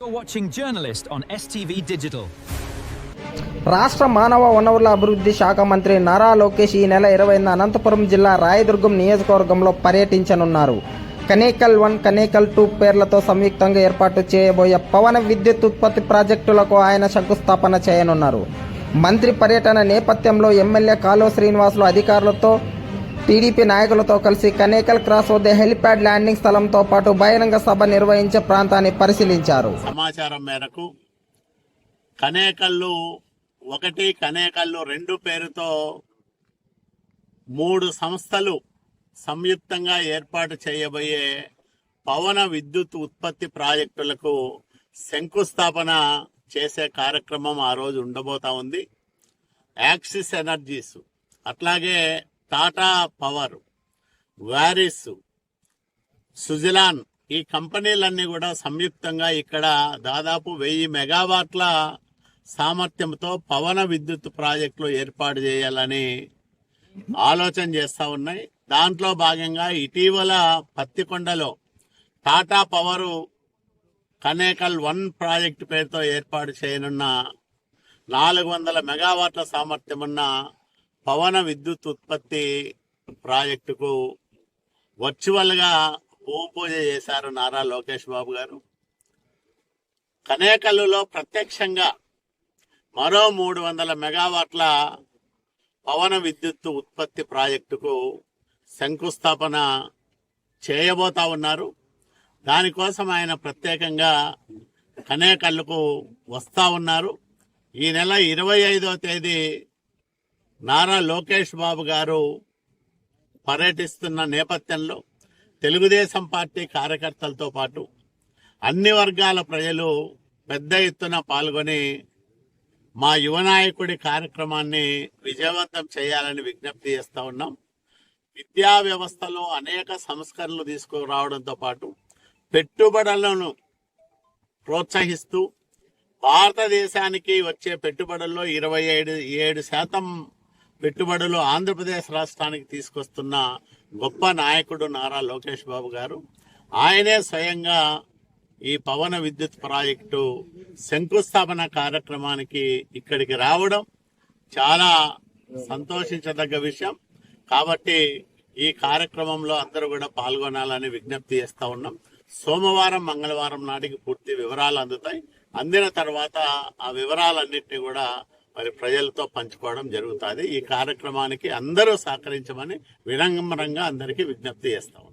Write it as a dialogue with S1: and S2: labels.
S1: You're watching Journalist on STV Digital.
S2: రాష్ట్ర మానవ వనరుల అభివృద్ధి శాఖ మంత్రి నారా లోకేష్ ఈ నెల 20న అనంతపురం జిల్లా రాయదుర్గం నియోజకవర్గంలో పర్యటించనున్నారు. కనేకల్ 1, కనేకల్ 2 పేర్లతో సంయుక్తంగా ఏర్పాటు చేయబోయే పవన విద్యుత్ ఉత్పత్తి ప్రాజెక్టులకు ఆయన శంకుస్థాపన చేయనున్నారు. మంత్రి పర్యటన నేపథ్యంలో ఎమ్మెల్యే కాలువ శ్రీనివాసులు అధికారులతో టీడీపీ నాయకులతో కలిసి కనేకల్ క్రాస్ వద్ద హెలిప్యాడ్ ల్యాండింగ్ స్థలంతో పాటు బహిరంగ సభ నిర్వహించే ప్రాంతాన్ని పరిశీలించారు.
S3: సమాచారం మేరకు కనేకల్లు 1, కనేకల్లు 2 పేరుతో 3 సంస్థలు సంయుక్తంగా ఏర్పాటు చేయబోయే పవన విద్యుత్ ఉత్పత్తి ప్రాజెక్టులకు శంకుస్థాపన చేసే కార్యక్రమం ఆ రోజు ఉండబోతా ఉంది. యాక్సిస్ ఎనర్జీస్, అట్లాగే టాటా పవర్, వారిస్, సుజిలాన్ ఈ కంపెనీలన్నీ కూడా సంయుక్తంగా ఇక్కడ దాదాపు 1000 మెగావాట్ల సామర్థ్యంతో పవన విద్యుత్ ప్రాజెక్టులు ఏర్పాటు చేయాలని ఆలోచన చేస్తూ ఉన్నాయి. దాంట్లో భాగంగా ఇటీవల పత్తికొండలో టాటా పవర్ కనేకల్ 1 ప్రాజెక్టు పేరుతో ఏర్పాటు చేయనున్న 400 మెగావాట్ల సామర్థ్యం ఉన్న పవన విద్యుత్ ఉత్పత్తి ప్రాజెక్టుకు వర్చువల్గా భూపూజ చేశారు నారా లోకేష్ బాబు గారు. కనేకల్లులో ప్రత్యక్షంగా మరో 300 మెగావాట్ల పవన విద్యుత్ ఉత్పత్తి ప్రాజెక్టుకు శంకుస్థాపన చేయబోతా ఉన్నారు. దానికోసం ఆయన ప్రత్యేకంగా కనేకల్లుకు వస్తా ఉన్నారు. ఈ నెల 25వ తేదీ నారా లోకేష్ బాబు గారు పర్యటిస్తున్న నేపథ్యంలో తెలుగుదేశం పార్టీ కార్యకర్తలతో పాటు అన్ని వర్గాల ప్రజలు పెద్ద ఎత్తున పాల్గొని మా యువ నాయకుడి కార్యక్రమాన్ని విజయవంతం చేయాలని విజ్ఞప్తి చేస్తూ ఉన్నాం. విద్యా వ్యవస్థలో అనేక సంస్కరణలు తీసుకురావడంతో పాటు పెట్టుబడులను ప్రోత్సహిస్తూ భారతదేశానికి వచ్చే పెట్టుబడుల్లో 27% పెట్టుబడులు ఆంధ్రప్రదేశ్ రాష్ట్రానికి తీసుకొస్తున్న గొప్ప నాయకుడు నారా లోకేష్ బాబు గారు. ఆయనే స్వయంగా ఈ పవన విద్యుత్ ప్రాజెక్టు శంకుస్థాపన కార్యక్రమానికి ఇక్కడికి రావడం చాలా సంతోషించదగ్గ విషయం. కాబట్టి ఈ కార్యక్రమంలో అందరూ కూడా పాల్గొనాలని విజ్ఞప్తి చేస్తా ఉన్నాం. సోమవారం, మంగళవారం నాటికి పూర్తి వివరాలు అందుతాయి. అందిన తర్వాత ఆ వివరాలన్నింటినీ కూడా మరి ప్రజలతో పంచుకోవడం జరుగుతుంది. ఈ కార్యక్రమానికి అందరూ సహకరించమని వినమ్రంగా అందరికీ విజ్ఞప్తి చేస్తాం.